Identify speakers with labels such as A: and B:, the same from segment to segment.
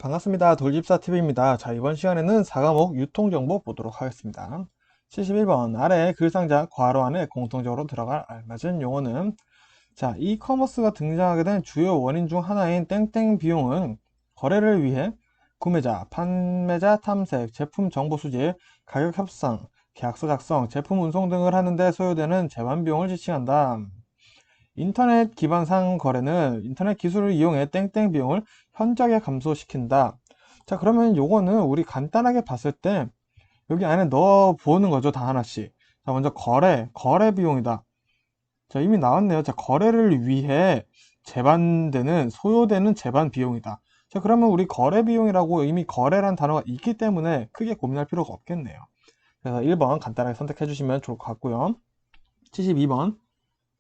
A: 반갑습니다. 돌집사TV입니다. 자, 이번 시간에는 4과목 유통정보 보도록 하겠습니다. 71번 아래 글상자 괄호 안에 공통적으로 들어갈 알맞은 용어는 자, 이커머스가 등장하게 된 주요 원인 중 하나인 땡땡 비용은 거래를 위해 구매자, 판매자 탐색, 제품 정보 수집, 가격 협상, 계약서 작성, 제품 운송 등을 하는데 소요되는 제반 비용을 지칭한다. 인터넷 기반 상거래는 인터넷 기술을 이용해 땡땡 비용을 현저하게 감소시킨다. 자, 그러면 요거는 우리 간단하게 봤을 때 여기 안에 넣어 보는 거죠. 다 하나씩. 자, 먼저 거래 비용이다. 자, 이미 나왔네요. 자, 거래를 위해 소요되는 제반 비용이다. 자, 그러면 우리 거래 비용이라고 이미 거래란 단어가 있기 때문에 크게 고민할 필요가 없겠네요. 그래서 1번 간단하게 선택해 주시면 좋을 것 같고요. 72번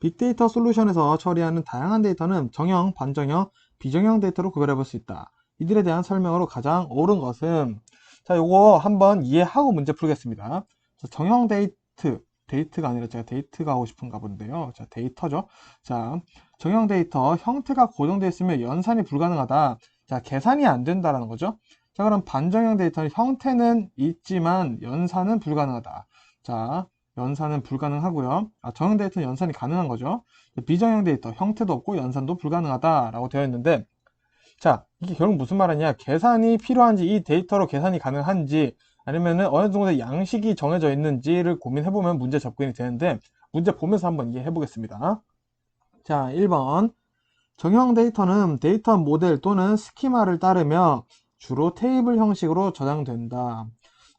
A: 빅데이터 솔루션에서 처리하는 다양한 데이터는 정형, 반정형, 비정형 데이터로 구별해 볼 수 있다. 이들에 대한 설명으로 가장 옳은 것은 자, 요거 한번 이해하고 문제 풀겠습니다. 정형 데이트가 아니라 제가 데이트가 하고 싶은가 본데요. 자, 데이터죠. 자, 정형 데이터 형태가 고정되어 있으면 연산이 불가능하다. 자, 계산이 안 된다라는 거죠. 자, 그럼 반정형 데이터는 형태는 있지만 연산은 불가능하다. 자, 연산은 불가능하고요. 정형 데이터는 연산이 가능한 거죠. 비정형 데이터 형태도 없고 연산도 불가능하다라고 되어 있는데 자, 이게 결국 무슨 말이냐? 계산이 필요한지 이 데이터로 계산이 가능한지 아니면은 어느 정도의 양식이 정해져 있는지를 고민해보면 문제 접근이 되는데 문제 보면서 한번 이해해 보겠습니다. 자, 1번 정형 데이터는 데이터 모델 또는 스키마를 따르며 주로 테이블 형식으로 저장된다.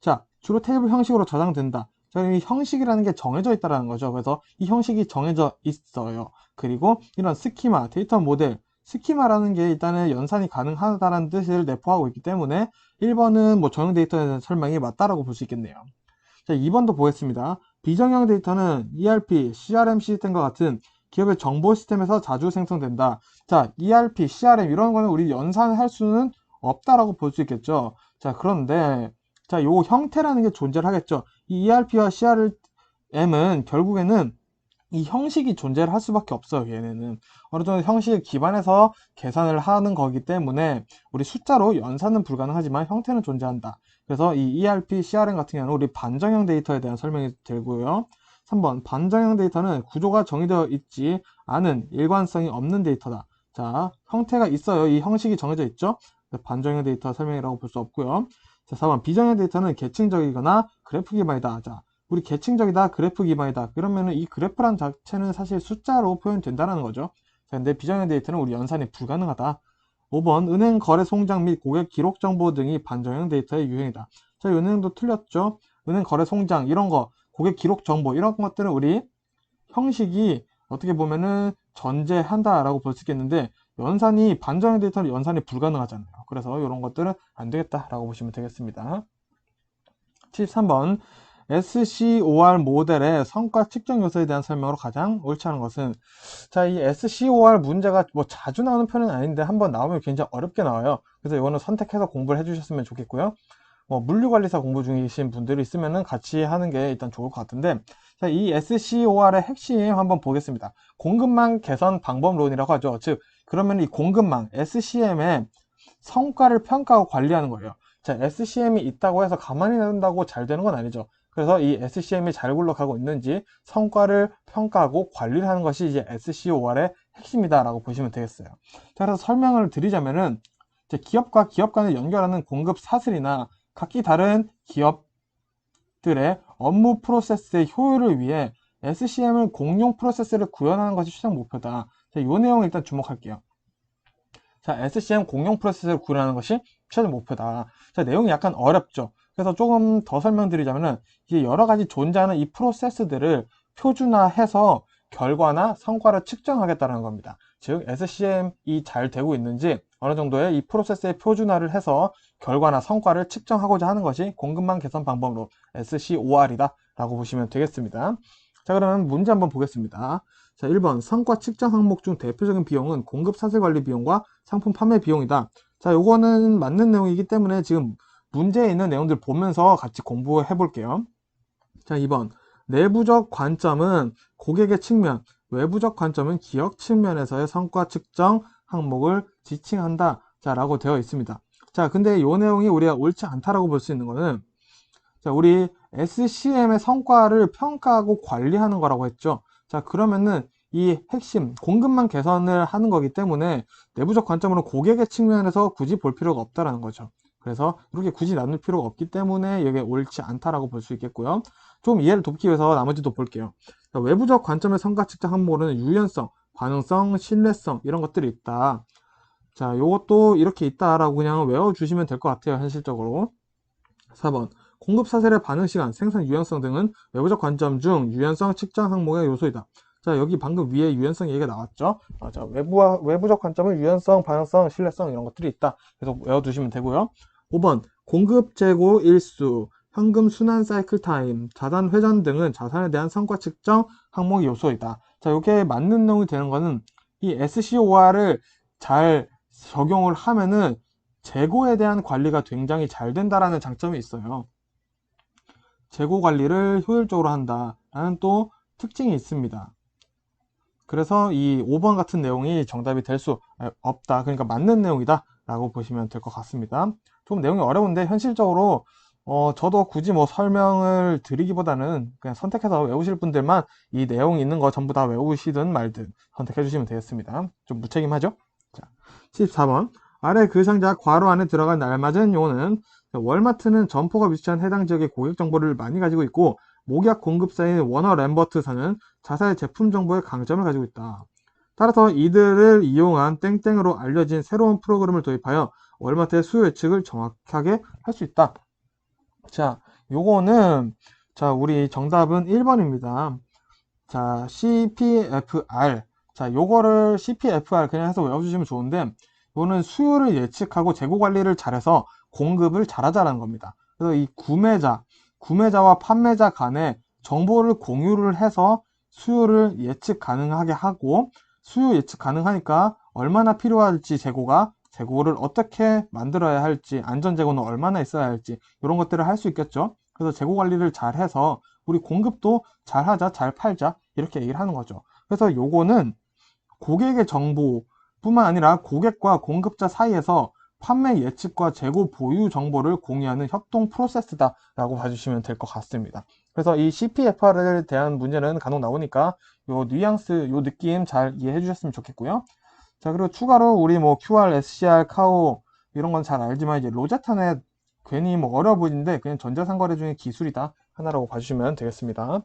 A: 자, 주로 테이블 형식으로 저장된다. 자, 이 형식이라는 게 정해져 있다는 거죠. 그래서 이 형식이 정해져 있어요. 그리고 이런 스키마, 데이터 모델, 스키마라는 게 일단은 연산이 가능하다는 뜻을 내포하고 있기 때문에 1번은 뭐 정형 데이터에 대한 설명이 맞다라고 볼 수 있겠네요. 자, 2번도 보겠습니다. 비정형 데이터는 ERP, CRM 시스템과 같은 기업의 정보 시스템에서 자주 생성된다. 자, ERP, CRM 이런 거는 우리 연산할 수는 없다라고 볼 수 있겠죠. 자, 그런데 자, 요 형태라는 게 존재를 하겠죠. 이 ERP와 CRM은 결국에는 이 형식이 존재를 할 수밖에 없어요. 얘네는 어느 정도 형식에 기반해서 계산을 하는 거기 때문에 우리 숫자로 연산은 불가능하지만 형태는 존재한다. 그래서 이 ERP, CRM 같은 경우는 우리 반정형 데이터에 대한 설명이 되고요. 3번 반정형 데이터는 구조가 정의되어 있지 않은 일관성이 없는 데이터다. 자, 형태가 있어요. 이 형식이 정해져 있죠. 반정형 데이터 설명이라고 볼 수 없고요. 자, 4번 비정형 데이터는 계층적이거나 그래프 기반이다. 자, 우리 계층적이다, 그래프 기반이다. 그러면은 이 그래프란 자체는 사실 숫자로 표현된다는 거죠. 자, 근데 비정형 데이터는 우리 연산이 불가능하다. 5번 은행 거래 송장 및 고객 기록 정보 등이 반정형 데이터의 유형이다. 자, 은행도 틀렸죠. 은행 거래 송장 이런 거, 고객 기록 정보 이런 것들은 우리 형식이 어떻게 보면은 전제한다라고 볼 수 있겠는데 연산이 반정형 데이터는 연산이 불가능하잖아요. 그래서 이런 것들은 안 되겠다라고 보시면 되겠습니다. 73번 SCOR 모델의 성과 측정 요소에 대한 설명으로 가장 옳지 않은 것은 자, 이 SCOR 문제가 뭐 자주 나오는 편은 아닌데 한번 나오면 굉장히 어렵게 나와요. 그래서 이거는 선택해서 공부를 해주셨으면 좋겠고요. 물류관리사 공부 중이신 분들이 있으면은 같이 하는 게 일단 좋을 것 같은데 자, 이 SCOR의 핵심 한번 보겠습니다. 공급망 개선 방법론이라고 하죠. 즉 그러면 이 공급망 SCM의 성과를 평가하고 관리하는 거예요. 자, SCM이 있다고 해서 가만히 놔둔다고 잘 되는 건 아니죠. 그래서 이 SCM이 잘 굴러가고 있는지 성과를 평가하고 관리를 하는 것이 이제 SCOR의 핵심이다라고 보시면 되겠어요. 자, 그래서 설명을 드리자면은 기업과 기업 간을 연결하는 공급 사슬이나 각기 다른 기업들의 업무 프로세스의 효율을 위해 SCM을 공용 프로세스를 구현하는 것이 최종 목표다. 자, 이 내용을 일단 주목할게요. 자, SCM 공용 프로세스를 구현하는 것이 최종 목표다. 자, 내용이 약간 어렵죠. 그래서 조금 더 설명드리자면은 이제 여러 가지 존재하는 이 프로세스들을 표준화해서 결과나 성과를 측정하겠다는 겁니다. 즉, SCM이 잘 되고 있는지 어느 정도의 이 프로세스의 표준화를 해서 결과나 성과를 측정하고자 하는 것이 공급망 개선 방법으로 SCOR이다 라고 보시면 되겠습니다. 자, 그러면 문제 한번 보겠습니다. 자, 1번 성과 측정 항목 중 대표적인 비용은 공급 사슬 관리 비용과 상품 판매 비용이다. 자, 요거는 맞는 내용이기 때문에 지금 문제에 있는 내용들 보면서 같이 공부해 볼게요. 자, 2번 내부적 관점은 고객의 측면, 외부적 관점은 기업 측면에서의 성과 측정 항목을 지칭한다. 자, 라고 되어 있습니다. 자, 근데 이 내용이 우리가 옳지 않다라고 볼 수 있는 거는, 자, 우리 SCM의 성과를 평가하고 관리하는 거라고 했죠. 자, 그러면은 이 핵심, 공급망 개선을 하는 거기 때문에 내부적 관점으로 고객의 측면에서 굳이 볼 필요가 없다라는 거죠. 그래서 이렇게 굳이 나눌 필요가 없기 때문에 이게 옳지 않다라고 볼 수 있겠고요. 좀 이해를 돕기 위해서 나머지도 볼게요. 자, 외부적 관점의 성과 측정 항목으로는 유연성, 반응성, 신뢰성 이런 것들이 있다. 자, 요것도 이렇게 있다라고 그냥 외워주시면 될 것 같아요, 현실적으로. 4번. 공급 사슬의 반응 시간, 생산 유연성 등은 외부적 관점 중 유연성 측정 항목의 요소이다. 자, 여기 방금 위에 유연성 얘기가 나왔죠? 자, 외부적 관점은 유연성, 반응성, 신뢰성 이런 것들이 있다. 그래서 외워두시면 되고요. 5번. 공급 재고 일수, 현금 순환 사이클 타임, 자산 회전 등은 자산에 대한 성과 측정 항목의 요소이다. 자, 이게 맞는 내용이 되는 거는 이 SCOR을 잘 적용을 하면은 재고에 대한 관리가 굉장히 잘 된다라는 장점이 있어요. 재고 관리를 효율적으로 한다라는 또 특징이 있습니다. 그래서 이 5번 같은 내용이 정답이 될 수 없다. 그러니까 맞는 내용이다 라고 보시면 될 것 같습니다. 좀 내용이 어려운데 현실적으로 저도 굳이 뭐 설명을 드리기보다는 그냥 선택해서 외우실 분들만 이 내용 있는 거 전부 다 외우시든 말든 선택해 주시면 되겠습니다. 좀 무책임하죠? 자, 14번. 아래 그 상자 괄호 안에 들어간 알맞은 용어는 월마트는 점포가 위치한 해당 지역의 고객 정보를 많이 가지고 있고 목약 공급사인 워너 램버트사는 자사의 제품 정보의 강점을 가지고 있다. 따라서 이들을 이용한 땡땡으로 알려진 새로운 프로그램을 도입하여 월마트의 수요 예측을 정확하게 할 수 있다. 자, 요거는 자, 우리 정답은 1번입니다. 자, CPFR. 자, 요거를 CPFR 그냥 해서 외워주시면 좋은데 이거는 수요를 예측하고 재고 관리를 잘해서 공급을 잘하자라는 겁니다. 그래서 이 구매자와 판매자 간에 정보를 공유를 해서 수요를 예측 가능하게 하고 수요 예측 가능하니까 얼마나 필요할지 재고를 어떻게 만들어야 할지 안전재고는 얼마나 있어야 할지 이런 것들을 할 수 있겠죠. 그래서 재고 관리를 잘 해서 우리 공급도 잘 하자, 잘 팔자 이렇게 얘기를 하는 거죠. 그래서 요거는 고객의 정보뿐만 아니라 고객과 공급자 사이에서 판매 예측과 재고 보유 정보를 공유하는 협동 프로세스다라고 봐주시면 될 것 같습니다. 그래서 이 CPFR에 대한 문제는 간혹 나오니까 요 뉘앙스, 요 느낌 잘 이해해 주셨으면 좋겠고요. 자, 그리고 추가로 우리 뭐 QR, SCR, 카오 이런 건 잘 알지만 이제 로제타넷 괜히 뭐 어려워 보이는데 그냥 전자상거래 중에 기술이다 하나라고 봐주시면 되겠습니다.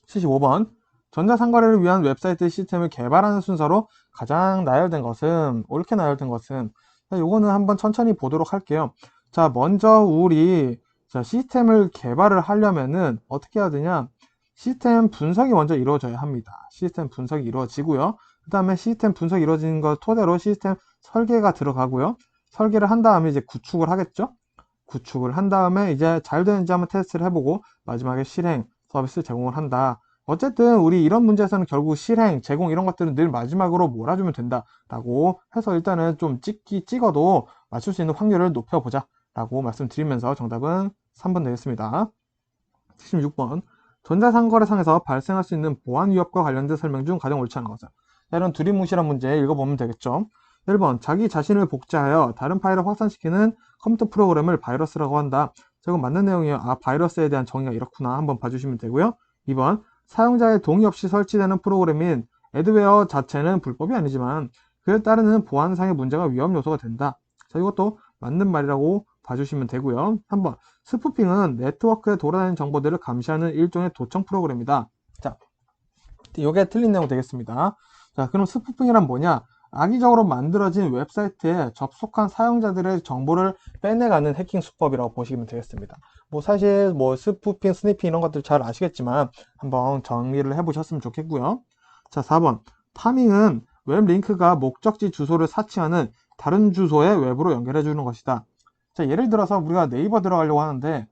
A: 75번. 전자상거래를 위한 웹사이트 시스템을 개발하는 순서로 가장 나열된 것은, 옳게 나열된 것은, 요거는 한번 천천히 보도록 할게요. 자, 먼저 우리 시스템을 개발을 하려면은 어떻게 해야 되냐? 시스템 분석이 먼저 이루어져야 합니다. 시스템 분석이 이루어지고요. 그 다음에 시스템 분석이 이루어진 것 토대로 시스템 설계가 들어가고요. 설계를 한 다음에 이제 구축을 하겠죠? 구축을 한 다음에 이제 잘 되는지 한번 테스트를 해보고 마지막에 실행, 서비스 제공을 한다. 어쨌든 우리 이런 문제에서는 결국 실행, 제공 이런 것들은 늘 마지막으로 몰아주면 된다라고 해서 일단은 좀 찍어도 맞출 수 있는 확률을 높여보자 라고 말씀드리면서 정답은 3번 되겠습니다. 76번. 전자상거래상에서 발생할 수 있는 보안 위협과 관련된 설명 중 가장 옳지 않은 것은? 이런 두리뭉실한 문제 읽어보면 되겠죠. 1번. 자기 자신을 복제하여 다른 파일을 확산시키는 컴퓨터 프로그램을 바이러스라고 한다. 자, 이건 맞는 내용이에요. 바이러스에 대한 정의가 이렇구나. 한번 봐주시면 되고요. 2번. 사용자의 동의 없이 설치되는 프로그램인 애드웨어 자체는 불법이 아니지만 그에 따르는 보안상의 문제가 위험 요소가 된다. 자, 이것도 맞는 말이라고 봐주시면 되고요. 3번. 스푸핑은 네트워크에 돌아다니는 정보들을 감시하는 일종의 도청 프로그램이다. 자, 이게 틀린 내용 되겠습니다. 자, 그럼 스푸핑이란 뭐냐? 악의적으로 만들어진 웹사이트에 접속한 사용자들의 정보를 빼내가는 해킹 수법이라고 보시면 되겠습니다. 뭐 사실 뭐 스푸핑, 스니핑 이런 것들 잘 아시겠지만 한번 정리를 해보셨으면 좋겠고요. 자, 4번. 파밍은 웹 링크가 목적지 주소를 사칭하는 다른 주소의 웹으로 연결해 주는 것이다. 자, 예를 들어서 우리가 네이버 들어가려고 하는데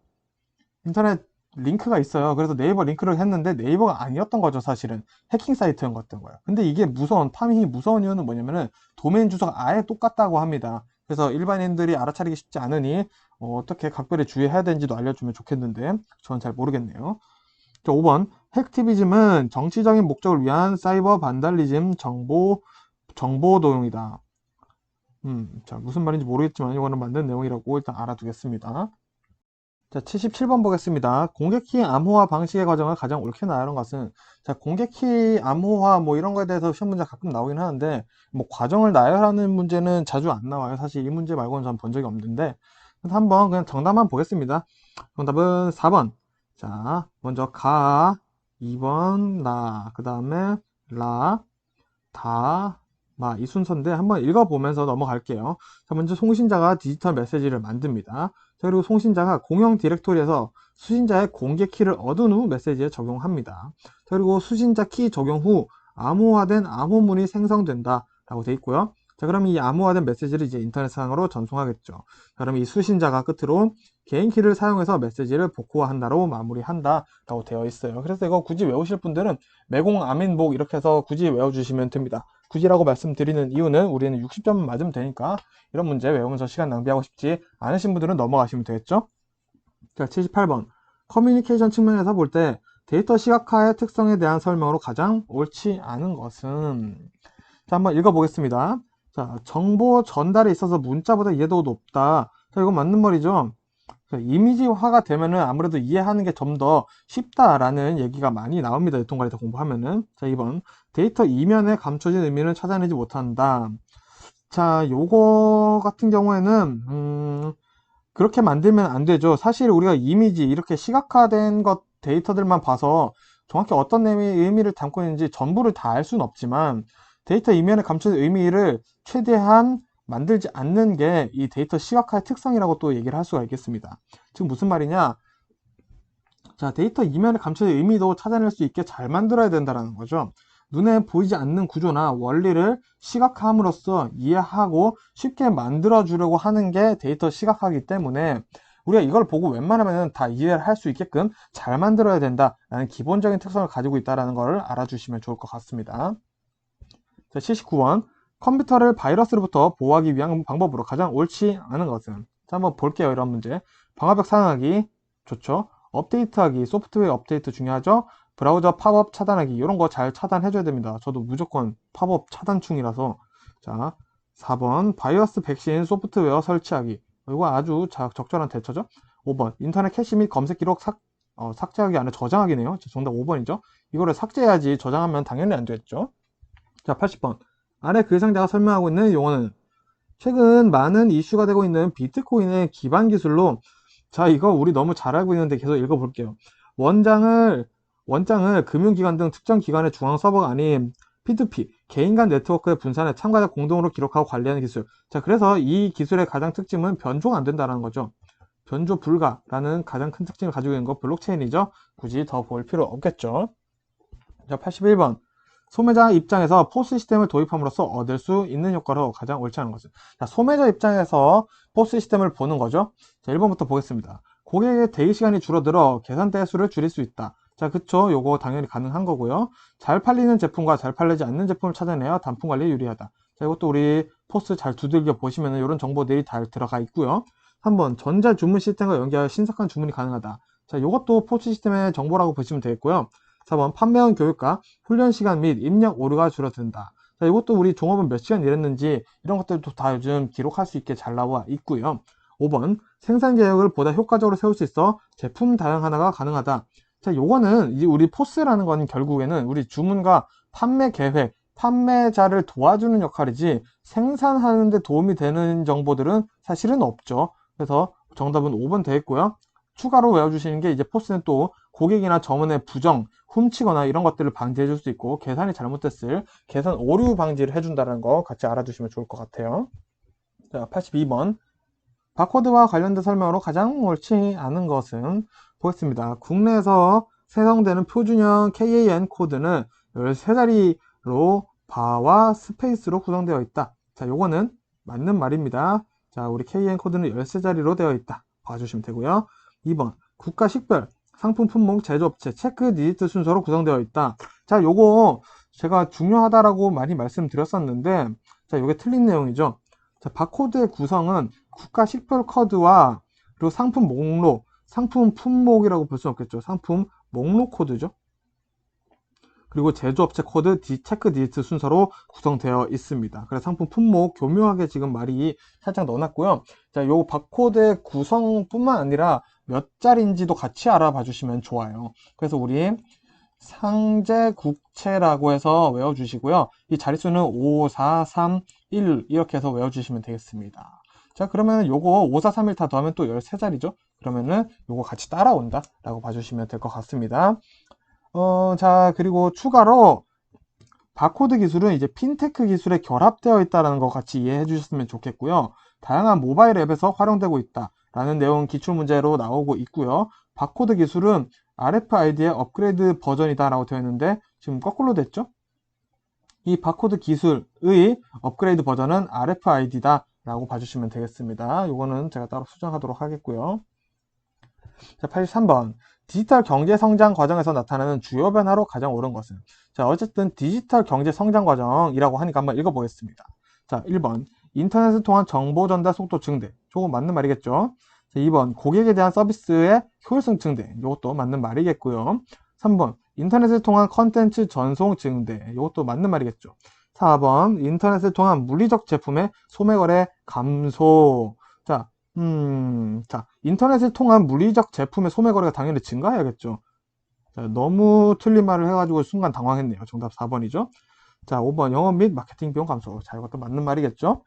A: 인터넷 링크가 있어요. 그래서 네이버 링크를 했는데 네이버가 아니었던 거죠, 사실은. 해킹 사이트였던 거예요. 근데 이게 파밍이 무서운 이유는 뭐냐면은 도메인 주소가 아예 똑같다고 합니다. 그래서 일반인들이 알아차리기 쉽지 않으니 어떻게 각별히 주의해야 되는지도 알려주면 좋겠는데 저는 잘 모르겠네요. 자, 5번. 핵티비즘은 정치적인 목적을 위한 사이버 반달리즘 정보 도용이다. 자, 무슨 말인지 모르겠지만 이거는 맞는 내용이라고 일단 알아두겠습니다. 자, 77번 보겠습니다. 공개키 암호화 방식의 과정을 가장 옳게 나열한 것은, 자, 공개키 암호화 뭐 이런 거에 대해서 시험 문제 가끔 나오긴 하는데, 뭐 과정을 나열하는 문제는 자주 안 나와요. 사실 이 문제 말고는 전 본 적이 없는데, 그래서 한번 그냥 정답만 보겠습니다. 정답은 4번. 자, 먼저 가, 2번 나, 그 다음에 라, 다, 마, 이 순서인데 한번 읽어보면서 넘어갈게요. 자, 먼저 송신자가 디지털 메시지를 만듭니다. 자, 그리고 송신자가 공용 디렉토리에서 수신자의 공개 키를 얻은 후 메시지에 적용합니다. 자, 그리고 수신자 키 적용 후 암호화된 암호문이 생성된다 라고 되어 있고요. 자, 그럼 이 암호화된 메시지를 이제 인터넷상으로 전송하겠죠. 자, 그럼 이 수신자가 끝으로 개인 키를 사용해서 메시지를 복구한다로 마무리한다 라고 되어 있어요. 그래서 이거 굳이 외우실 분들은 매공, 아민복 이렇게 해서 굳이 외워주시면 됩니다. 굳이라고 말씀드리는 이유는 우리는 60점 맞으면 되니까 이런 문제 외우면서 시간 낭비하고 싶지 않으신 분들은 넘어가시면 되겠죠. 자, 78번. 커뮤니케이션 측면에서 볼 때 데이터 시각화의 특성에 대한 설명으로 가장 옳지 않은 것은, 자, 한번 읽어보겠습니다. 자, 정보 전달에 있어서 문자보다 이해도가 높다. 자, 이건 맞는 말이죠. 이미지화가 되면은 아무래도 이해하는 게 좀 더 쉽다라는 얘기가 많이 나옵니다. 유통관리사 공부하면은. 자, 2번. 데이터 이면에 감춰진 의미를 찾아내지 못한다. 자, 요거 같은 경우에는, 그렇게 만들면 안 되죠. 사실 우리가 이미지, 이렇게 시각화된 것, 데이터들만 봐서 정확히 어떤 의미를 담고 있는지 전부를 다 알 수는 없지만, 데이터 이면에 감춰진 의미를 최대한 만들지 않는 게 이 데이터 시각화의 특성이라고 또 얘기를 할 수가 있겠습니다. 지금 무슨 말이냐? 자, 데이터 이면에 감춰진 의미도 찾아낼 수 있게 잘 만들어야 된다는 거죠. 눈에 보이지 않는 구조나 원리를 시각화함으로써 이해하고 쉽게 만들어 주려고 하는 게 데이터 시각화이기 때문에 우리가 이걸 보고 웬만하면 다 이해를 할 수 있게끔 잘 만들어야 된다라는 기본적인 특성을 가지고 있다는 걸 알아주시면 좋을 것 같습니다. 자, 79번. 컴퓨터를 바이러스로부터 보호하기 위한 방법으로 가장 옳지 않은 것은? 자, 한번 볼게요. 이런 문제. 방화벽 상하기 좋죠. 업데이트하기, 소프트웨어 업데이트 중요하죠. 브라우저 팝업 차단하기, 이런 거 잘 차단해줘야 됩니다. 저도 무조건 팝업 차단충이라서. 자, 4번 바이러스 백신 소프트웨어 설치하기, 이거 아주 적절한 대처죠. 5번 인터넷 캐시 및 검색 기록 삭제하기 안에 저장하기네요. 정답 5번이죠. 이거를 삭제해야지 저장하면 당연히 안 되겠죠. 자, 80번. 아래 그 상자가 설명하고 있는 용어는? 최근 많은 이슈가 되고 있는 비트코인의 기반 기술로, 자, 이거 우리 너무 잘 알고 있는데 계속 읽어볼게요. 원장을 금융기관 등 특정 기관의 중앙 서버가 아닌 P2P, 개인 간 네트워크의 분산에 참가자 공동으로 기록하고 관리하는 기술. 자, 그래서 이 기술의 가장 특징은 변조가 안 된다는 거죠. 변조 불가라는 가장 큰 특징을 가지고 있는 거 블록체인이죠. 굳이 더 볼 필요 없겠죠. 자, 81번. 소매자 입장에서 포스 시스템을 도입함으로써 얻을 수 있는 효과로 가장 옳지 않은 것은? 자, 소매자 입장에서 포스 시스템을 보는 거죠. 자, 1번부터 보겠습니다. 고객의 대기 시간이 줄어들어 계산대 수를 줄일 수 있다. 자, 그쵸. 요거 당연히 가능한 거고요. 잘 팔리는 제품과 잘 팔리지 않는 제품을 찾아내야 단품 관리에 유리하다. 자, 이것도 우리 포스 잘 두들겨 보시면 이런 정보들이 다 들어가 있고요. 3번 전자 주문 시스템과 연계하여 신속한 주문이 가능하다. 자, 요것도 포스 시스템의 정보라고 보시면 되겠고요. 4번 판매원 교육과 훈련 시간 및 입력 오류가 줄어든다. 자, 이것도 우리 종업원 몇 시간 일했는지 이런 것들도 다 요즘 기록할 수 있게 잘 나와 있고요. 5번 생산 계획을 보다 효과적으로 세울 수 있어 제품 다양화가 가능하다. 자, 요거는 이제 우리 포스라는 건 결국에는 우리 주문과 판매 계획, 판매자를 도와주는 역할이지 생산하는 데 도움이 되는 정보들은 사실은 없죠. 그래서 정답은 5번 되겠고요. 추가로 외워주시는 게 이제 포스는 또 고객이나 점원의 부정, 훔치거나 이런 것들을 방지해 줄 수 있고 계산이 잘못됐을 계산 오류 방지를 해준다는 거 같이 알아두시면 좋을 것 같아요. 자, 82번. 바코드와 관련된 설명으로 가장 옳지 않은 것은? 보겠습니다. 국내에서 생성되는 표준형 KAN 코드는 13자리로 바와 스페이스로 구성되어 있다. 자, 요거는 맞는 말입니다. 자, 우리 KAN 코드는 13자리로 되어 있다. 봐주시면 되고요. 2번. 국가 식별, 상품 품목, 제조업체, 체크 디지트 순서로 구성되어 있다. 자, 요거 제가 중요하다라고 많이 말씀드렸었는데, 자, 요게 틀린 내용이죠. 자, 바코드의 구성은 국가 식별 코드와 그리고 상품 목록, 상품 품목이라고 볼 수 없겠죠. 상품 목록 코드죠. 그리고 제조업체 코드, 체크 디지트 순서로 구성되어 있습니다. 그래서 상품 품목 교묘하게 지금 말이 살짝 넣어놨고요. 자, 요 바코드의 구성뿐만 아니라 몇 자리인지도 같이 알아봐 주시면 좋아요. 그래서 우리 상제국채라고 해서 외워주시고요. 이 자릿수는 5, 4, 3, 1 이렇게 해서 외워주시면 되겠습니다. 자, 그러면 요거 5, 4, 3, 1 다 더하면 또 13자리죠. 그러면은 요거 같이 따라온다 라고 봐주시면 될 것 같습니다. 자, 그리고 추가로 바코드 기술은 이제 핀테크 기술에 결합되어 있다는 거 같이 이해해 주셨으면 좋겠고요. 다양한 모바일 앱에서 활용되고 있다라는 내용 기출문제로 나오고 있고요. 바코드 기술은 RFID의 업그레이드 버전이다라고 되어 있는데 지금 거꾸로 됐죠? 이 바코드 기술의 업그레이드 버전은 RFID다라고 봐주시면 되겠습니다. 이거는 제가 따로 수정하도록 하겠고요. 자, 83번. 디지털 경제 성장 과정에서 나타나는 주요 변화로 가장 옳은 것은? 자, 어쨌든 디지털 경제 성장 과정이라고 하니까 한번 읽어보겠습니다. 자, 1번. 인터넷을 통한 정보 전달 속도 증대. 조금 맞는 말이겠죠? 자, 2번. 고객에 대한 서비스의 효율성 증대. 이것도 맞는 말이겠고요. 3번. 인터넷을 통한 컨텐츠 전송 증대. 이것도 맞는 말이겠죠? 4번. 인터넷을 통한 물리적 제품의 소매거래 감소. 자, 인터넷을 통한 물리적 제품의 소매 거래가 당연히 증가해야겠죠. 자, 너무 틀린 말을 해가지고 순간 당황했네요. 정답 4번이죠. 자, 5번 영업 및 마케팅 비용 감소. 자, 이것도 맞는 말이겠죠.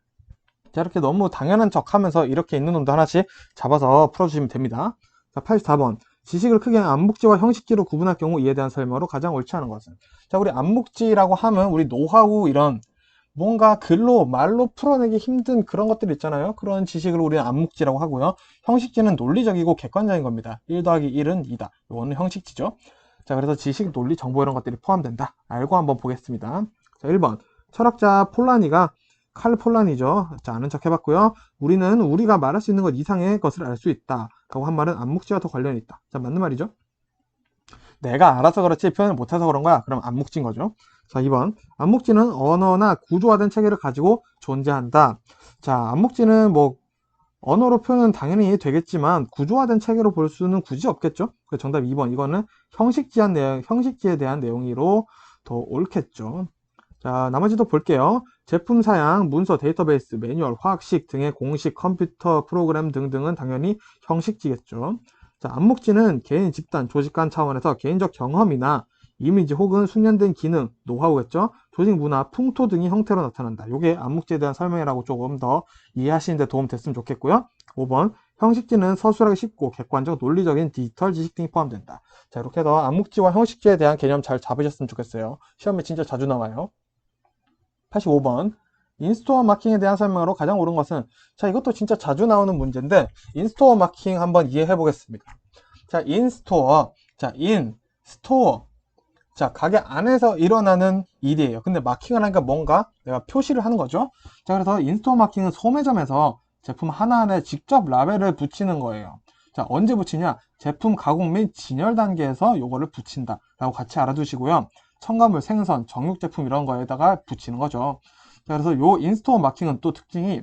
A: 자, 이렇게 너무 당연한 척 하면서 이렇게 있는 놈도 하나씩 잡아서 풀어주시면 됩니다. 자, 84번. 지식을 크게 암묵지와 형식지로 구분할 경우 이에 대한 설명으로 가장 옳지 않은 것은? 자, 우리 암묵지라고 하면 우리 노하우 이런 뭔가 글로 말로 풀어내기 힘든 그런 것들 있잖아요. 그런 지식을 우리는 암묵지라고 하고요. 형식지는 논리적이고 객관적인 겁니다. 1 더하기 1은 2다. 이거는 형식지죠. 자, 그래서 지식, 논리, 정보 이런 것들이 포함된다. 알고 한번 보겠습니다. 자, 1번. 철학자 폴라니가 칼 폴라니죠. 자, 아는 척 해봤고요. 우리는 우리가 말할 수 있는 것 이상의 것을 알 수 있다. 라고 한 말은 암묵지와 더 관련이 있다. 자, 맞는 말이죠. 내가 알아서 그렇지 표현을 못해서 그런 거야. 그럼 암묵지인 거죠. 자, 2번. 암묵지는 언어나 구조화된 체계를 가지고 존재한다. 자, 암묵지는 뭐 언어로 표현은 당연히 되겠지만 구조화된 체계로 볼 수는 굳이 없겠죠. 그래서 정답 2번. 이거는 형식지에 대한 내용으로 더 옳겠죠. 자, 나머지도 볼게요. 제품 사양, 문서, 데이터베이스, 매뉴얼, 화학식 등의 공식, 컴퓨터 프로그램 등등은 당연히 형식지겠죠. 자, 암묵지는 개인, 집단, 조직 간 차원에서 개인적 경험이나 이미지 혹은 숙련된 기능, 노하우겠죠? 조직 문화, 풍토 등의 형태로 나타난다. 이게 암묵지에 대한 설명이라고 조금 더 이해하시는 데 도움 됐으면 좋겠고요. 5번. 형식지는 서술하기 쉽고 객관적, 논리적인 디지털 지식 등이 포함된다. 자, 이렇게 해서 암묵지와 형식지에 대한 개념 잘 잡으셨으면 좋겠어요. 시험에 진짜 자주 나와요. 85번. 인스토어 마킹에 대한 설명으로 가장 옳은 것은? 자, 이것도 진짜 자주 나오는 문제인데 인스토어 마킹 한번 이해해 보겠습니다. 자, 인스토어. 자, 인스토어. 자, 가게 안에서 일어나는 일이에요. 근데 마킹을 하니까 뭔가 내가 표시를 하는 거죠. 자, 그래서 인스토어 마킹은 소매점에서 제품 하나하나에 직접 라벨을 붙이는 거예요. 자, 언제 붙이냐? 제품 가공 및 진열 단계에서 요거를 붙인다 라고 같이 알아두시고요. 첨가물, 생선, 정육 제품 이런 거에다가 붙이는 거죠. 자, 그래서 요 인스토어 마킹은 또 특징이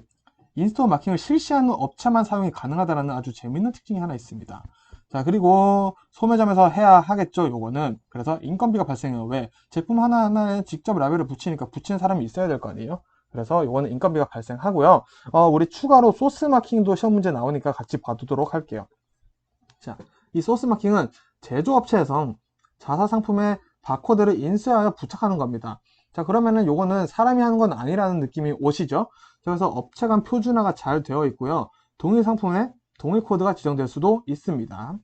A: 인스토어 마킹을 실시하는 업체만 사용이 가능하다는 아주 재밌는 특징이 하나 있습니다. 자, 그리고 소매점에서 해야 하겠죠, 요거는. 그래서 인건비가 발생해요. 왜? 제품 하나하나에 직접 라벨을 붙이니까 붙이는 사람이 있어야 될 거 아니에요? 그래서 요거는 인건비가 발생하고요. 우리 추가로 소스 마킹도 시험 문제 나오니까 같이 봐두도록 할게요. 자, 이 소스 마킹은 제조업체에서 자사 상품에 바코드를 인쇄하여 부착하는 겁니다. 자, 그러면은 요거는 사람이 하는 건 아니라는 느낌이 오시죠? 그래서 업체 간 표준화가 잘 되어 있고요. 동일 상품에 동일 코드가 지정될 수도 있습니다.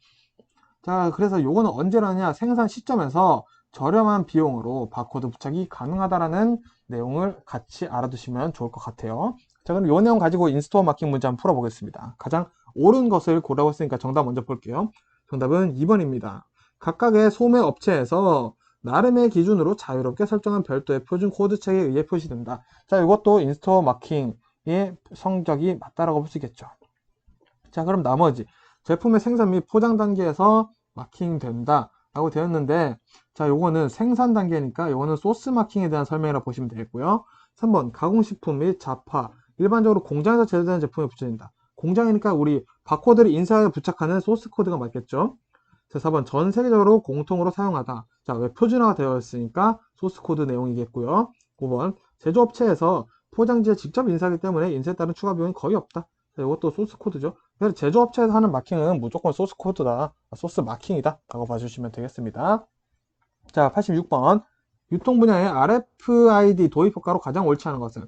A: 자, 그래서 요거는 언제라냐? 생산 시점에서 저렴한 비용으로 바코드 부착이 가능하다라는 내용을 같이 알아두시면 좋을 것 같아요. 자, 그럼 요 내용 가지고 인스토어 마킹 문제 한번 풀어보겠습니다. 가장 옳은 것을 고르라고 했으니까 정답 먼저 볼게요. 정답은 2번입니다. 각각의 소매 업체에서 나름의 기준으로 자유롭게 설정한 별도의 표준 코드 책에 의해 표시된다. 자, 이것도 인스토어 마킹의 성적이 맞다라고 볼 수 있겠죠. 자, 그럼 나머지 제품의 생산 및 포장 단계에서 마킹된다 라고 되었는데, 자, 요거는 생산 단계니까 요거는 소스 마킹에 대한 설명이라고 보시면 되겠고요. 3번 가공식품 및 자파, 일반적으로 공장에서 제조되는 제품에 붙여진다. 공장이니까 우리 바코드를 인쇄하여 부착하는 소스 코드가 맞겠죠. 자, 4번 전 세계적으로 공통으로 사용하다. 자, 웹 표준화가 되어 있으니까 소스 코드 내용이겠고요. 5번 제조업체에서 포장지에 직접 인쇄하기 때문에 인쇄에 따른 추가 비용이 거의 없다. 자, 이것도 소스 코드죠. 그래서 제조업체에서 하는 마킹은 무조건 소스 코드다. 소스 마킹이다 라고 봐주시면 되겠습니다. 자, 86번 유통 분야의 RFID 도입 효과로 가장 옳지 않은 것은.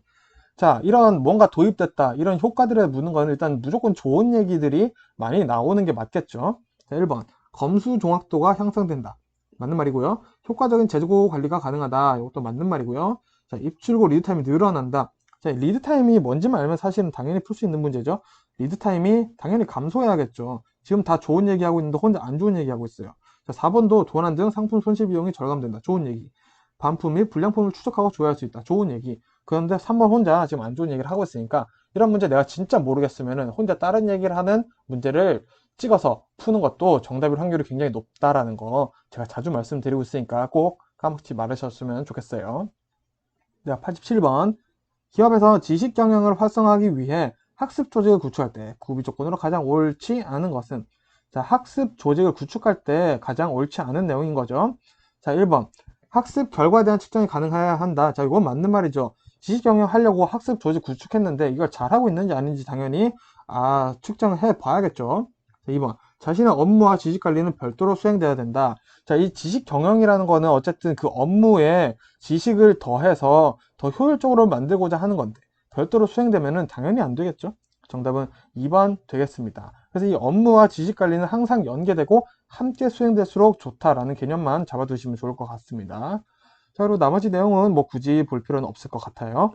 A: 자, 이런 뭔가 도입됐다 이런 효과들을 묻는 거는 일단 무조건 좋은 얘기들이 많이 나오는 게 맞겠죠. 자, 1번 검수 종합도가 향상된다. 맞는 말이고요. 효과적인 재고 관리가 가능하다. 이것도 맞는 말이고요. 자, 입출고 리드 타임이 늘어난다. 자, 리드 타임이 뭔지만 알면 사실은 당연히 풀 수 있는 문제죠. 리드 타임이 당연히 감소해야겠죠. 지금 다 좋은 얘기하고 있는데 혼자 안 좋은 얘기하고 있어요. 자, 4번도 도난 등 상품 손실 비용이 절감된다. 좋은 얘기. 반품 및 불량품을 추적하고 조회할 수 있다. 좋은 얘기. 그런데 3번 혼자 지금 안 좋은 얘기를 하고 있으니까 이런 문제 내가 진짜 모르겠으면 혼자 다른 얘기를 하는 문제를 찍어서 푸는 것도 정답일 확률이 굉장히 높다라는 거 제가 자주 말씀드리고 있으니까 꼭 까먹지 말으셨으면 좋겠어요. 자, 87번 기업에서 지식 경영을 활성화하기 위해 학습 조직을 구축할 때 구비 조건으로 가장 옳지 않은 것은. 자, 학습 조직을 구축할 때 가장 옳지 않은 내용인 거죠. 자, 1번 학습 결과에 대한 측정이 가능해야 한다. 자, 이건 맞는 말이죠. 지식 경영 하려고 학습 조직 구축했는데 이걸 잘하고 있는지 아닌지 당연히 측정해 봐야겠죠. 자, 2번 자신의 업무와 지식 관리는 별도로 수행돼야 된다. 자, 이 지식 경영이라는 거는 어쨌든 그 업무에 지식을 더해서 더 효율적으로 만들고자 하는 건데 별도로 수행되면은 당연히 안 되겠죠. 정답은 2번 되겠습니다. 그래서 이 업무와 지식 관리는 항상 연계되고 함께 수행될수록 좋다라는 개념만 잡아두시면 좋을 것 같습니다. 자, 그리고 나머지 내용은 뭐 굳이 볼 필요는 없을 것 같아요.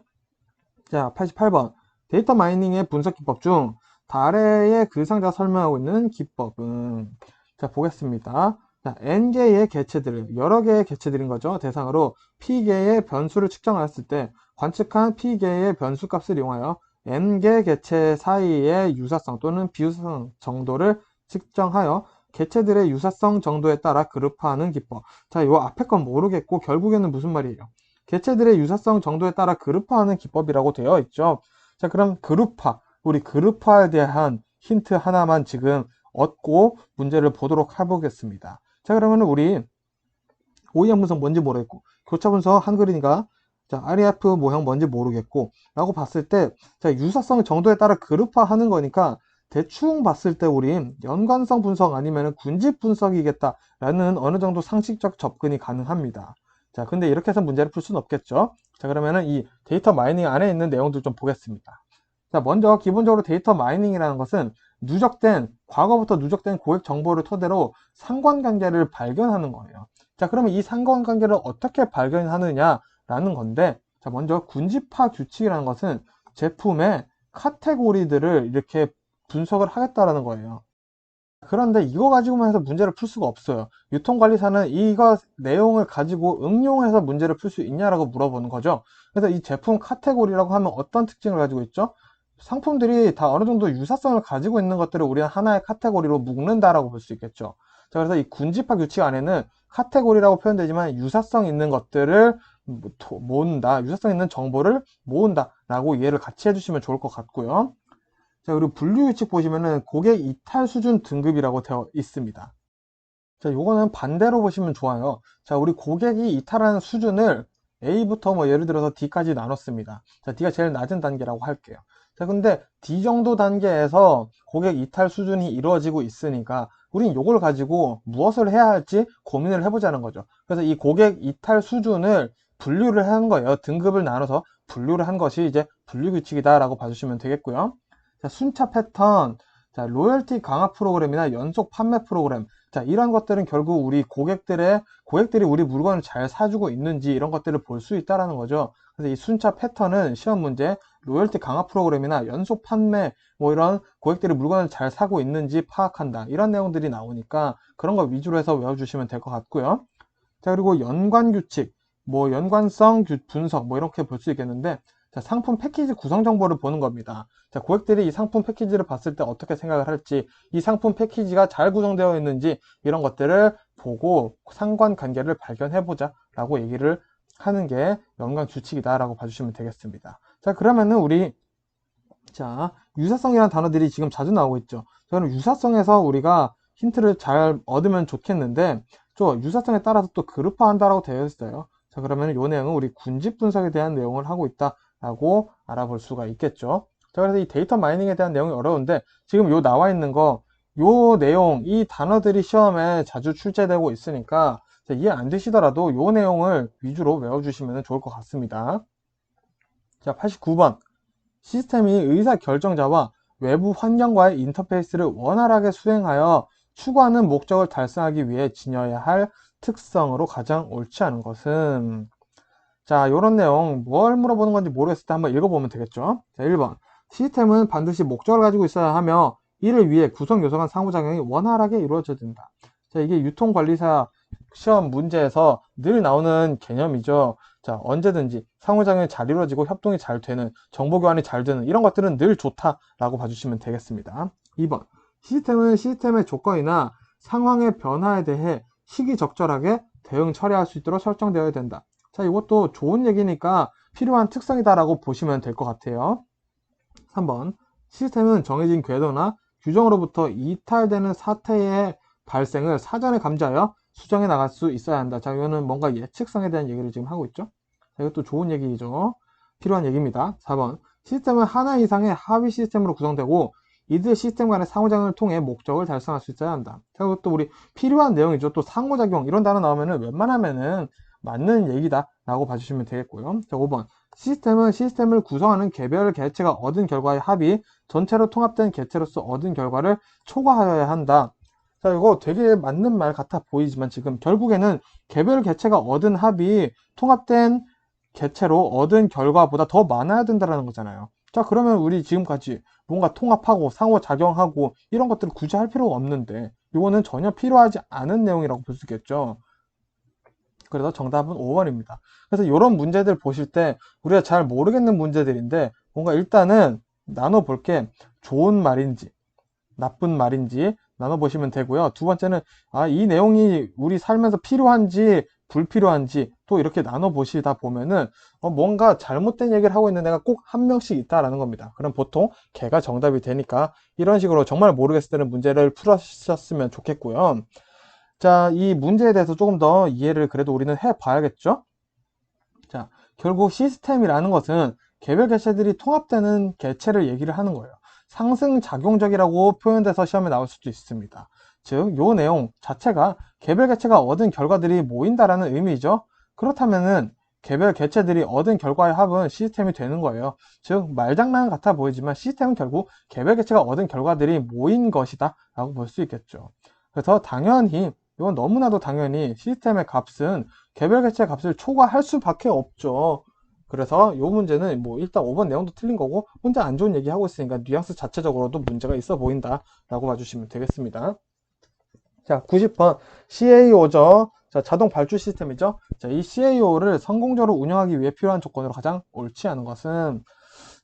A: 자, 88번 데이터 마이닝의 분석 기법 중 달의 글상자가 설명하고 있는 기법은. 자, 보겠습니다. 자, n개의 개체들, 여러 개의 개체들인 거죠. 대상으로 p개의 변수를 측정하였을 때 관측한 p개의 변수 값을 이용하여 n개 개체 사이의 유사성 또는 비유사성 정도를 측정하여 개체들의 유사성 정도에 따라 그룹화하는 기법. 자, 이 앞에 건 모르겠고 결국에는 무슨 말이에요? 개체들의 유사성 정도에 따라 그룹화하는 기법이라고 되어 있죠. 자, 그럼 우리 그룹화에 대한 힌트 하나만 지금 얻고 문제를 보도록 해보겠습니다. 자, 그러면 우리 OEM 분석 뭔지 모르겠고 교차 분석 한글이니까 자, REF 모형 뭔지 모르겠고 라고 봤을 때 자, 유사성 정도에 따라 그룹화하는 거니까 대충 봤을 때 우린 연관성 분석 아니면 군집 분석이겠다 라는 어느 정도 상식적 접근이 가능합니다. 자, 근데 이렇게 해서 문제를 풀 수는 없겠죠. 자, 그러면은 이 데이터 마이닝 안에 있는 내용들 좀 보겠습니다. 자, 먼저 기본적으로 데이터 마이닝이라는 것은 과거부터 누적된 고객 정보를 토대로 상관관계를 발견하는 거예요. 자, 그러면 이 상관관계를 어떻게 발견하느냐라는 건데, 자, 먼저 군집화 규칙이라는 것은 제품의 카테고리들을 이렇게 분석을 하겠다라는 거예요. 그런데 이거 가지고만 해서 문제를 풀 수가 없어요. 유통관리사는 이거 내용을 가지고 응용해서 문제를 풀 수 있냐라고 물어보는 거죠. 그래서 이 제품 카테고리라고 하면 어떤 특징을 가지고 있죠? 상품들이 다 어느 정도 유사성을 가지고 있는 것들을 우리는 하나의 카테고리로 묶는다라고 볼 수 있겠죠. 자, 그래서 이 군집화 규칙 안에는 카테고리라고 표현되지만 유사성 있는 것들을 모은다, 유사성 있는 정보를 모은다라고 이해를 같이 해주시면 좋을 것 같고요. 자, 그리고 분류 규칙 보시면은 고객 이탈 수준 등급이라고 되어 있습니다. 자, 요거는 반대로 보시면 좋아요. 자, 우리 고객이 이탈하는 수준을 A부터 뭐 예를 들어서 D까지 나눴습니다. 자, D가 제일 낮은 단계라고 할게요. 자, 근데 D 정도 단계에서 고객 이탈 수준이 이루어지고 있으니까 우린 요걸 가지고 무엇을 해야 할지 고민을 해보자는 거죠. 그래서 이 고객 이탈 수준을 분류를 한 거예요. 등급을 나눠서 분류를 한 것이 이제 분류 규칙이다라고 봐주시면 되겠고요. 자, 순차 패턴, 자, 로열티 강화 프로그램이나 연속 판매 프로그램. 자, 이런 것들은 결국 우리 고객들이 우리 물건을 잘 사주고 있는지 이런 것들을 볼 수 있다라는 거죠. 그래서 이 순차 패턴은 시험 문제, 로열티 강화 프로그램이나 연속 판매, 뭐 이런 고객들이 물건을 잘 사고 있는지 파악한다. 이런 내용들이 나오니까 그런 거 위주로 해서 외워주시면 될 것 같고요. 자, 그리고 연관 규칙, 뭐 연관성 분석, 뭐 이렇게 볼 수 있겠는데, 자, 상품 패키지 구성 정보를 보는 겁니다. 자, 고객들이 이 상품 패키지를 봤을 때 어떻게 생각을 할지, 이 상품 패키지가 잘 구성되어 있는지 이런 것들을 보고 상관관계를 발견해보자 라고 얘기를 하는 게 연관 규칙이다 라고 봐주시면 되겠습니다. 자, 그러면은 자, 유사성이라는 단어들이 지금 자주 나오고 있죠. 자, 그럼 유사성에서 우리가 힌트를 잘 얻으면 좋겠는데 저 유사성에 따라서 또 그룹화한다라고 되어 있어요. 자, 그러면 이 내용은 우리 군집 분석에 대한 내용을 하고 있다라고 알아볼 수가 있겠죠. 자, 그래서 이 데이터 마이닝에 대한 내용이 어려운데 지금 요 나와 있는 거, 요 내용, 이 단어들이 시험에 자주 출제되고 있으니까 이해 안 되시더라도 요 내용을 위주로 외워주시면 좋을 것 같습니다. 자, 89번. 시스템이 의사결정자와 외부 환경과의 인터페이스를 원활하게 수행하여 추구하는 목적을 달성하기 위해 지녀야 할 특성으로 가장 옳지 않은 것은. 자, 요런 내용 뭘 물어보는 건지 모르겠을 때 한번 읽어보면 되겠죠. 자, 1번. 시스템은 반드시 목적을 가지고 있어야 하며 이를 위해 구성 요소 간 상호작용이 원활하게 이루어져야 된다. 자, 이게 유통관리사 시험 문제에서 늘 나오는 개념이죠. 자, 언제든지 상호작용이 잘 이루어지고 협동이 잘 되는, 정보 교환이 잘 되는 이런 것들은 늘 좋다라고 봐주시면 되겠습니다. 2번. 시스템은 시스템의 조건이나 상황의 변화에 대해 시기적절하게 대응 처리할 수 있도록 설정되어야 된다. 자, 이것도 좋은 얘기니까 필요한 특성이다라고 보시면 될 것 같아요. 3번. 시스템은 정해진 궤도나 규정으로부터 이탈되는 사태의 발생을 사전에 감지하여 수정해 나갈 수 있어야 한다. 자, 이거는 뭔가 예측성에 대한 얘기를 지금 하고 있죠. 자, 이것도 좋은 얘기죠. 필요한 얘기입니다. 4번. 시스템은 하나 이상의 하위 시스템으로 구성되고 이들 시스템 간의 상호작용을 통해 목적을 달성할 수 있어야 한다. 자, 이것도 우리 필요한 내용이죠. 또 상호작용 이런 단어 나오면은 웬만하면은 맞는 얘기다 라고 봐주시면 되겠고요. 자, 5번. 시스템은 시스템을 구성하는 개별 개체가 얻은 결과의 합이 전체로 통합된 개체로서 얻은 결과를 초과하여야 한다. 자, 이거 되게 맞는 말 같아 보이지만 지금 결국에는 개별 개체가 얻은 합이 통합된 개체로 얻은 결과보다 더 많아야 된다는 거잖아요. 자, 그러면 우리 지금까지 뭔가 통합하고 상호작용하고 이런 것들을 굳이 할 필요가 없는데 이거는 전혀 필요하지 않은 내용이라고 볼 수 있겠죠. 그래서 정답은 5번입니다. 그래서 이런 문제들 보실 때 우리가 잘 모르겠는 문제들인데 뭔가 일단은 나눠볼 게 좋은 말인지 나쁜 말인지 나눠보시면 되고요. 두 번째는 이 내용이 우리 살면서 필요한지 불필요한지 또 이렇게 나눠보시다 보면은 뭔가 잘못된 얘기를 하고 있는 애가 꼭 한 명씩 있다라는 겁니다. 그럼 보통 걔가 정답이 되니까 이런 식으로 정말 모르겠을 때는 문제를 풀으셨으면 좋겠고요. 자, 이 문제에 대해서 조금 더 이해를 그래도 우리는 해봐야겠죠? 자, 결국 시스템이라는 것은 개별 개체들이 통합되는 개체를 얘기를 하는 거예요. 상승작용적이라고 표현돼서 시험에 나올 수도 있습니다. 즉, 요 내용 자체가 개별 개체가 얻은 결과들이 모인다라는 의미죠. 그렇다면은 개별 개체들이 얻은 결과의 합은 시스템이 되는 거예요. 즉, 말장난 같아 보이지만 시스템은 결국 개별 개체가 얻은 결과들이 모인 것이다 라고 볼 수 있겠죠. 그래서 당연히 이건 너무나도 당연히 시스템의 값은 개별 개체 값을 초과할 수밖에 없죠. 그래서 이 문제는 뭐 일단 5번 내용도 틀린 거고 혼자 안 좋은 얘기 하고 있으니까 뉘앙스 자체적으로도 문제가 있어 보인다 라고 봐주시면 되겠습니다. 자, 90번 CAO죠. 자, 자동 발주 시스템이죠. 자, 이 CAO를 성공적으로 운영하기 위해 필요한 조건으로 가장 옳지 않은 것은.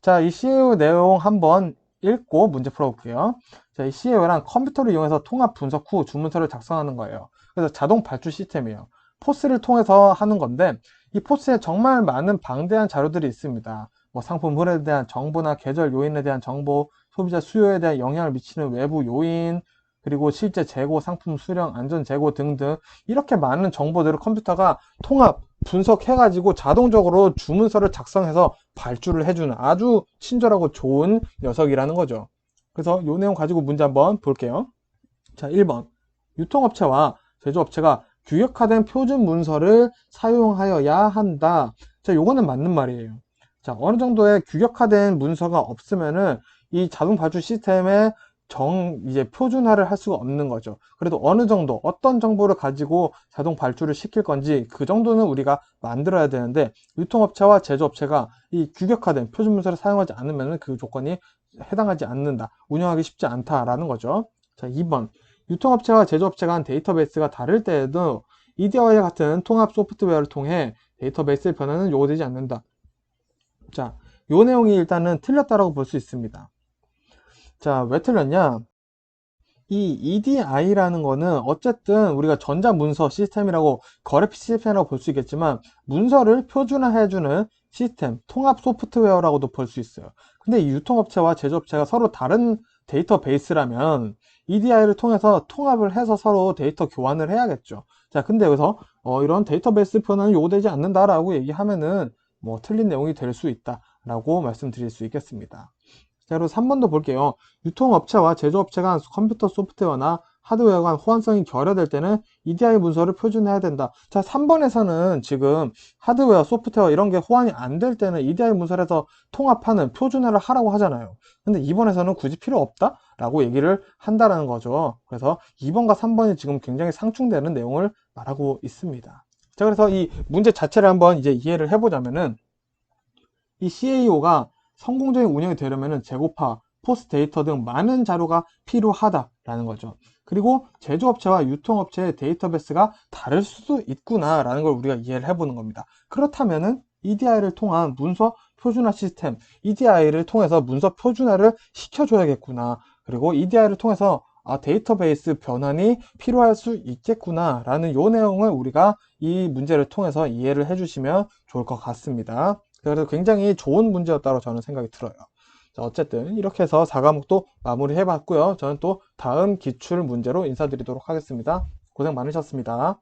A: 자, 이 CAO 내용 한번 읽고 문제 풀어볼게요. 자, 이 CAO란 컴퓨터를 이용해서 통합 분석 후 주문서를 작성하는 거예요. 그래서 자동 발주 시스템이에요. 포스를 통해서 하는 건데 이 포스에 정말 많은 방대한 자료들이 있습니다. 뭐 상품 흐름에 대한 정보나 계절 요인에 대한 정보, 소비자 수요에 대한 영향을 미치는 외부 요인, 그리고 실제 재고, 상품 수령, 안전 재고 등등 이렇게 많은 정보들을 컴퓨터가 통합, 분석해가지고 자동적으로 주문서를 작성해서 발주를 해주는 아주 친절하고 좋은 녀석이라는 거죠. 그래서 이 내용 가지고 문제 한번 볼게요. 자, 1번. 유통업체와 제조업체가 규격화된 표준 문서를 사용하여야 한다. 자, 요거는 맞는 말이에요. 자, 어느 정도의 규격화된 문서가 없으면은 이 자동 발주 시스템에 이제 표준화를 할 수가 없는 거죠. 그래도 어느 정도 어떤 정보를 가지고 자동 발주를 시킬 건지 그 정도는 우리가 만들어야 되는데 유통업체와 제조업체가 이 규격화된 표준 문서를 사용하지 않으면 그 조건이 해당하지 않는다. 운영하기 쉽지 않다라는 거죠. 자, 2번. 유통업체와 제조업체 간 데이터베이스가 다를 때에도 EDI와 같은 통합 소프트웨어를 통해 데이터베이스의 변화는 요구되지 않는다. 자, 요 내용이 일단은 틀렸다라고 볼 수 있습니다. 자, 왜 틀렸냐? 이 EDI라는 거는 어쨌든 우리가 전자문서 시스템이라고 거래 시스템이라고 볼 수 있겠지만 문서를 표준화해주는 시스템, 통합 소프트웨어라고도 볼 수 있어요. 근데 이 유통업체와 제조업체가 서로 다른 데이터베이스라면 EDI를 통해서 통합을 해서 서로 데이터 교환을 해야겠죠. 자, 근데 여기서 이런 데이터베이스 표현은 요구되지 않는다라고 얘기하면은 뭐 틀린 내용이 될 수 있다라고 말씀드릴 수 있겠습니다. 자, 그리고 3번도 볼게요. 유통업체와 제조업체 간 컴퓨터 소프트웨어나 하드웨어 간 호환성이 결여될 때는 EDI 문서를 표준해야 된다. 자, 3번에서는 지금 하드웨어, 소프트웨어 이런 게 호환이 안 될 때는 EDI 문서를 해서 통합하는 표준화를 하라고 하잖아요. 근데 2번에서는 굳이 필요 없다라고 얘기를 한다라는 거죠. 그래서 2번과 3번이 지금 굉장히 상충되는 내용을 말하고 있습니다. 자, 그래서 이 문제 자체를 한번 이제 이해를 해보자면은 이 CAO가 성공적인 운영이 되려면 재고파, 포스 데이터 등 많은 자료가 필요하다라는 거죠. 그리고 제조업체와 유통업체의 데이터베이스가 다를 수도 있구나라는 걸 우리가 이해를 해보는 겁니다. 그렇다면은 EDI를 통한 문서 표준화 시스템, EDI를 통해서 문서 표준화를 시켜줘야겠구나. 그리고 EDI를 통해서 데이터베이스 변환이 필요할 수 있겠구나라는 요 내용을 우리가 이 문제를 통해서 이해를 해주시면 좋을 것 같습니다. 그래서 굉장히 좋은 문제였다고 저는 생각이 들어요. 자, 어쨌든 이렇게 해서 4과목도 마무리 해봤고요. 저는 또 다음 기출 문제로 인사드리도록 하겠습니다. 고생 많으셨습니다.